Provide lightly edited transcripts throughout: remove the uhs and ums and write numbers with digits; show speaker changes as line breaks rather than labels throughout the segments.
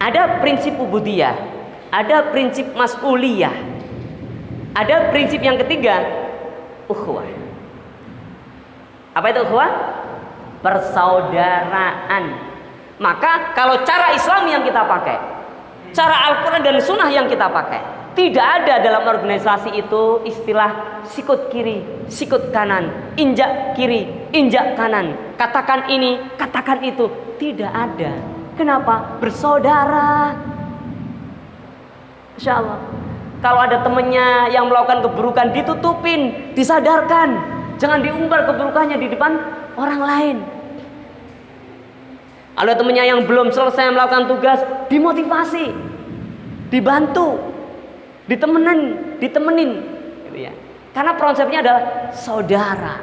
Ada prinsip ubudiyah, ada prinsip mas'uliyah, ada prinsip yang ketiga, ukhuwah. Apa itu ukhuwah? Persaudaraan. Maka kalau cara Islam yang kita pakai, cara Al-Quran dan Sunnah yang kita pakai, tidak ada dalam organisasi itu istilah sikut kiri, sikut kanan, injak kiri, injak kanan, katakan ini, katakan itu. Tidak ada. Kenapa? Bersaudara. Insya Allah. Kalau ada temannya yang melakukan keburukan, ditutupin, disadarkan. Jangan diumbar keburukannya di depan orang lain. Ada temannya yang belum selesai melakukan tugas, dimotivasi, dibantu, ditemenin, gitu ya. Karena konsepnya adalah saudara.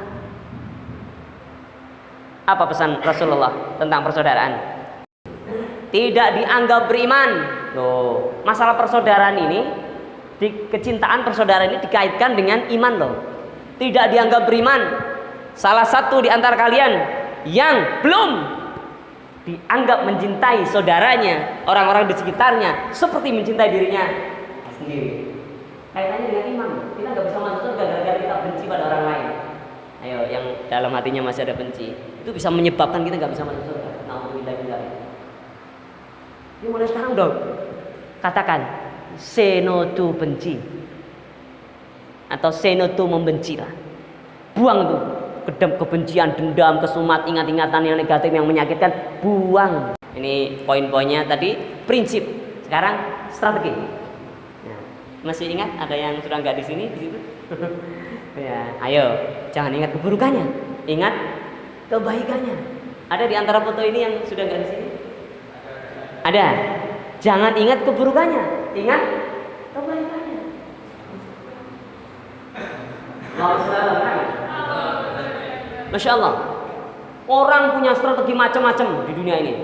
Apa pesan Rasulullah tentang persaudaraan? Tidak dianggap beriman. Loh, masalah persaudaraan ini, kecintaan persaudaraan ini dikaitkan dengan iman loh. Tidak dianggap beriman. Salah satu di antara kalian yang belum dianggap mencintai saudaranya, orang-orang di sekitarnya seperti mencintai dirinya sendiri. Kaitannya dengan iman. Kita nggak bisa masuk surga gara-gara kita benci pada orang lain. Ayo, yang dalam hatinya masih ada benci, itu bisa menyebabkan kita nggak bisa masuk surga. Alhamdulillah. Ini mulai sekarang dong. Katakan say no to benci, atau say no to membencilah. Buang tuh kebencian, dendam, kesumat, ingat-ingatan yang negatif, yang menyakitkan, buang. Ini poin-poinnya tadi, prinsip. Sekarang strategi. Nah, masih ingat ada yang sudah nggak di sini, di situ? Ya, ayo, jangan ingat keburukannya, ingat kebaikannya. Ada di antara foto ini yang sudah nggak di sini? Ada. Jangan ingat keburukannya, ingat kebaikannya. Masya Allah, orang punya strategi macam-macam di dunia ini.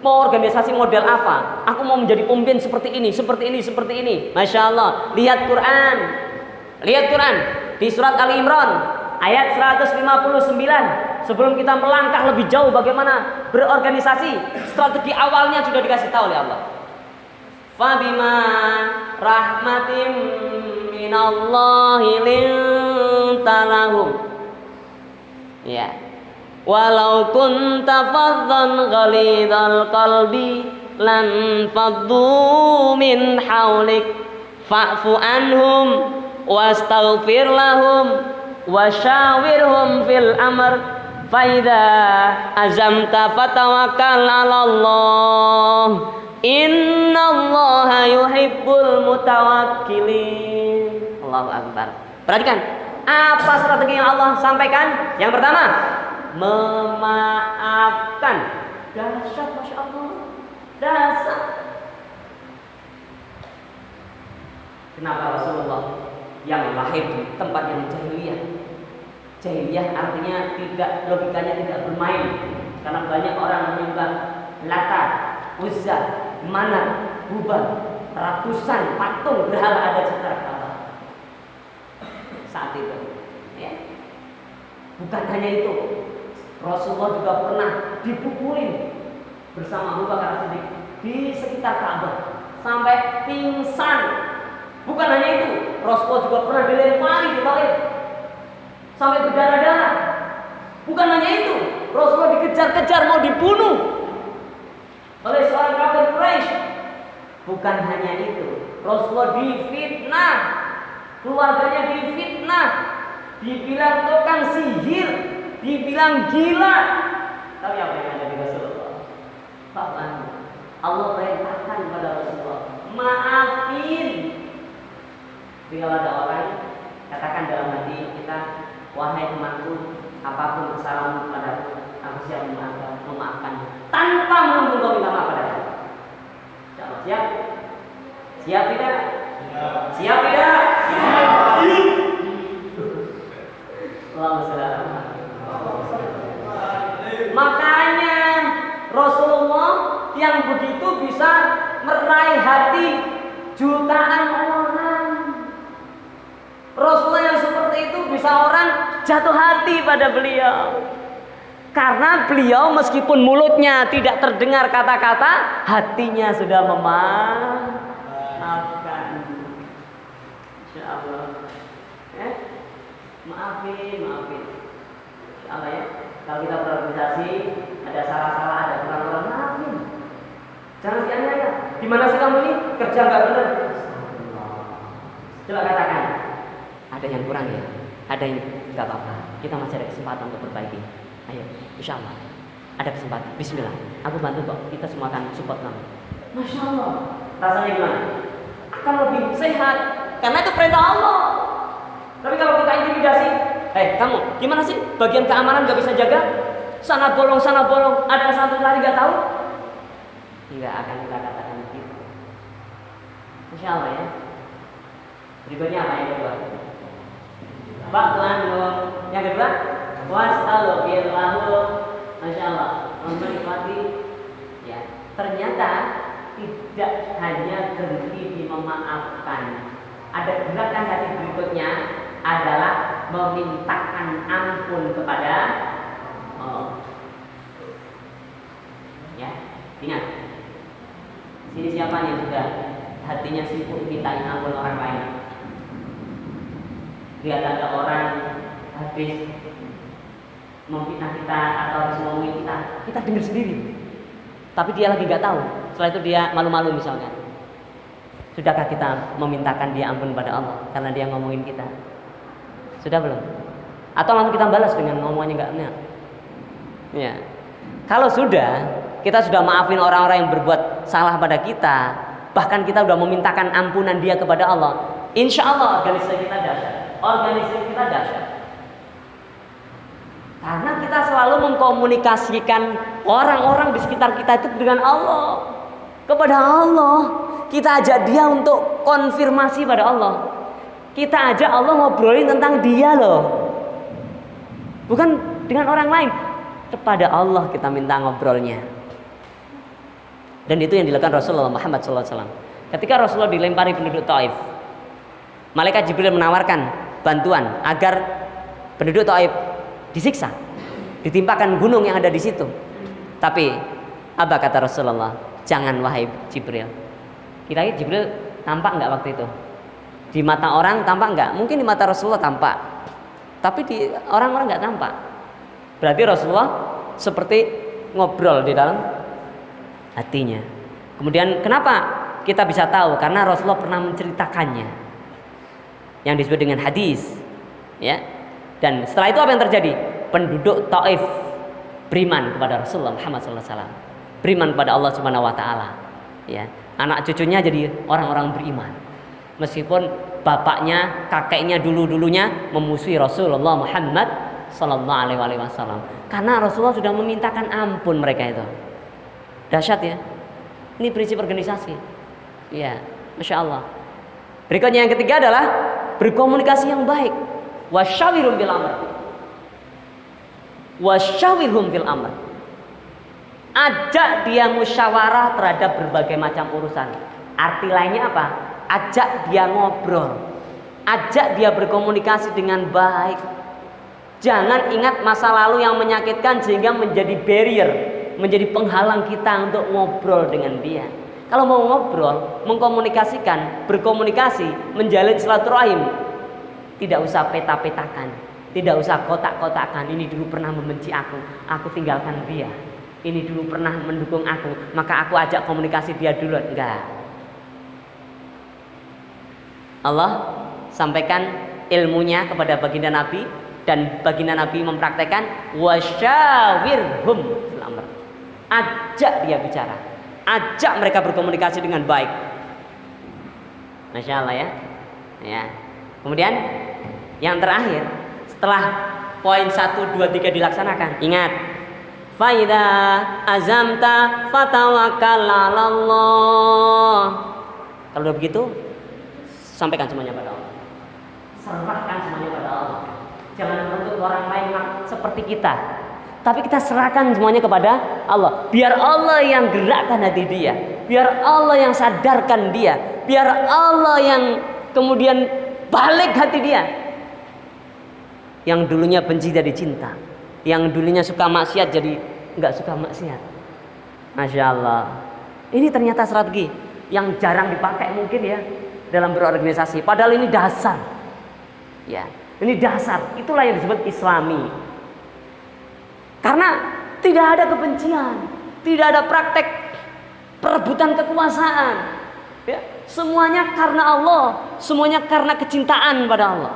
Mau organisasi model apa? Aku mau menjadi pemimpin seperti ini, seperti ini, seperti ini. Masya Allah, lihat Quran. Lihat Quran di surat Ali Imran ayat 159. Sebelum kita melangkah lebih jauh bagaimana berorganisasi, strategi awalnya sudah dikasih tahu oleh Allah. Fabima rahmatim minallahi lintalahum. Ya, walau kunta faddan ghalidhal qalbi lan faddu min haulik fa'fu anhum wastaghfir lahum wasyawirhum fil amr fa idza azamta fatawakkal 'ala Allah innallaha yuhibbul mutawakkilin. Allahu akbar. Perhatikan apa strategi yang Allah sampaikan? Yang pertama, memaafkan. Dahsyat, Masya Allah. Dahsyat. Kenapa Rasulullah yang lahir di tempat yang jahiliyah? Jahiliyah artinya tidak, logikanya tidak bermain. Karena banyak orang menyembah Lata, Uzza, Manat, Hubal, ratusan patung berhala ada sekitar Ka'bah saat itu, ya. Bukan hanya itu, Rasulullah juga pernah dipukulin bersama Abu Bakar Siddiq di sekitar Ka'bah sampai pingsan. Bukan hanya itu, Rasulullah juga pernah dilempari di Taif sampai berdarah-darah. Bukan hanya itu, Rasulullah dikejar-kejar mau dibunuh oleh seorang kafir Quraisy. Bukan hanya itu, Rasulullah difitnah, keluarganya difitnah, dibilang tukang sihir, dibilang gila. Tapi apa yang ada di Rasulullah? Allah perintahkan kepada Rasulullah, maafin. Bila ada orang katakan dalam hati kita, wahai temanku, apapun kesalahanmu padaku, aku siap memaafkan tanpa menunggu kau minta maaf padaku. Siap? Siap tidak? Siap tidak? Makanya Rasulullah yang begitu bisa meraih hati jutaan orang. Rasulullah yang seperti itu bisa orang jatuh hati pada beliau. Karena beliau meskipun mulutnya tidak terdengar kata-kata, hatinya sudah memaafkan. Insya Allah. Maafin. Insya Allah ya. Kalau kita berorganisasi, ada salah-salah, ada kurang-kurang, maafin. Jangan dianiaya. Gimana sih kamu ini kerja nggak benar? Coba katakan. Ada yang kurang ya. Ada yang nggak apa-apa. Kita masih ada kesempatan untuk perbaiki. Ayo, insya Allah ada kesempatan. Bismillah, aku bantu kok. Kita semua akan support kamu. Masya Allah, rasanya gimana? Akan lebih sehat, karena itu perintah Allah. Tapi kalau kita intimidasi, kamu gimana sih? Bagian keamanan gak bisa jaga? Sana bolong, ada satu lari gak tahu? Tidak akan kita katakan begitu. Insya Allah ya. Berikutnya apa yang kedua? Pak Tuhan, yang kedua, wastaghfirlahu. Masya Allah, menikmati ya. Ternyata tidak hanya berhenti di memaafkan. Ada gerakan hati berikutnya adalah memintakan ampun kepada Allah. Ya, ingat. Sini siapa yang sudah hatinya sibuk mintain ampun orang lain? Lihat ada orang habis memfitnah kita atau habis ngomongin kita dengar sendiri. Tapi dia lagi nggak tahu. Setelah itu dia malu-malu misalnya. Sudahkah kita memintakan dia ampun pada Allah karena dia ngomongin kita? Sudah belum? Atau langsung kita balas dengan ngomongannya nggak enak? Ya. Kalau sudah, kita sudah maafin orang-orang yang berbuat salah pada kita, bahkan kita sudah memintakan ampunan dia kepada Allah. Insya Allah organisasi kita dahsyat. Karena kita selalu mengkomunikasikan orang-orang di sekitar kita itu dengan Allah, kepada Allah. Kita ajak dia untuk konfirmasi pada Allah. Kita ajak Allah ngobrolin tentang dia loh, bukan dengan orang lain. Kepada Allah kita minta ngobrolnya. Dan itu yang dilakukan Rasulullah Muhammad SAW. Ketika Rasulullah dilempari penduduk Taif, malaikat Jibril menawarkan bantuan agar penduduk Taif disiksa, ditimpakan gunung yang ada di situ. Tapi apa kata Rasulullah? Jangan wahai Jibril. Kira-kira Jibril tampak nggak waktu itu? Di mata orang tampak nggak? Mungkin di mata Rasulullah tampak, tapi di orang-orang nggak tampak. Berarti Rasulullah seperti ngobrol di dalam hatinya. Kemudian kenapa kita bisa tahu? Karena Rasulullah pernah menceritakannya, yang disebut dengan hadis, ya. Dan setelah itu apa yang terjadi? Penduduk Taif beriman kepada Rasulullah Muhammad SAW, beriman kepada Allah Subhanahu Wa Taala. Ya, anak cucunya jadi orang-orang beriman, meskipun bapaknya, kakeknya dulunya memusuhi Rasulullah Muhammad Sallallahu Alaihi Wasallam. Karena Rasulullah sudah memintakan ampun mereka itu. Dahsyat ya. Ini prinsip organisasi. Ya, masya Allah. Berikutnya yang ketiga adalah berkomunikasi yang baik. Wasyawirhum bil amr. Ajak dia musyawarah terhadap berbagai macam urusan. Arti lainnya apa? Ajak dia ngobrol. Ajak dia berkomunikasi dengan baik. Jangan ingat masa lalu yang menyakitkan sehingga menjadi barrier, menjadi penghalang kita untuk ngobrol dengan dia. Kalau mau ngobrol, mengkomunikasikan, berkomunikasi, menjalin silaturahim, tidak usah peta-petakan, tidak usah kotak-kotakan. Ini dulu pernah membenci aku tinggalkan dia. Ini dulu pernah mendukung aku, maka aku ajak komunikasi dia dulu. Enggak. Allah sampaikan ilmunya kepada baginda Nabi, dan baginda Nabi mempraktekkan wasyawirhum fil amr. Ajak dia bicara, ajak mereka berkomunikasi dengan baik. Masya Allah ya. Ya. Kemudian yang terakhir, setelah poin 1, 2, 3 dilaksanakan, ingat, faida azamta fatawakkal 'alallah. Kalau udah begitu, sampaikan semuanya pada Allah. Serahkan semuanya pada Allah. Jangan menuntut orang lain seperti kita, tapi kita serahkan semuanya kepada Allah. Biar Allah yang gerakkan hati dia, biar Allah yang sadarkan dia, biar Allah yang kemudian balik hati dia. Yang dulunya benci jadi cinta, Yang dulunya suka maksiat jadi nggak suka maksiat. Masya Allah. Ini ternyata strategi yang jarang dipakai mungkin ya dalam berorganisasi. Padahal ini dasar. Ya, ini dasar. Itulah yang disebut Islami. Karena tidak ada kebencian, tidak ada praktek perebutan kekuasaan. Ya, semuanya karena Allah, semuanya karena kecintaan pada Allah.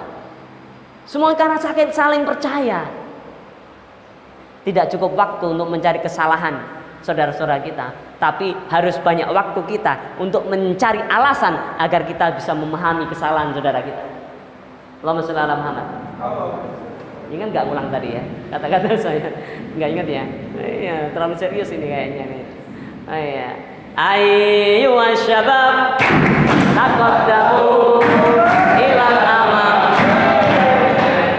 Semuanya karena saling percaya. Tidak cukup waktu untuk mencari kesalahan saudara-saudara kita, tapi harus banyak waktu kita untuk mencari alasan agar kita bisa memahami kesalahan saudara kita. Allahumma sholli ala Muhammad. Ingat nggak ulang tadi ya kata-kata saya? Nggak ingat ya? Iya, terlalu serius ini kayaknya nih. Iya. Ayo syabab taqaddamu ilal amam.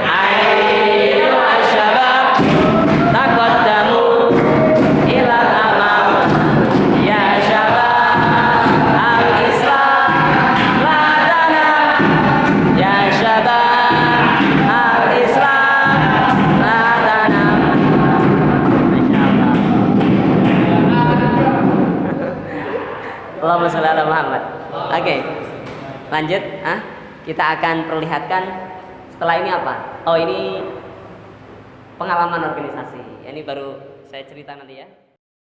Ayo syabab taqaddamu ilal amam. Ya syabab al-Islam la tanam. Ya syabab al-Islam la tanam. Masyaallah. Allahumma sholli ala Muhammad. Oke, lanjut. Kita akan perlihatkan setelah ini apa? Oh, ini pengalaman organisasi. Ini baru saya cerita nanti ya.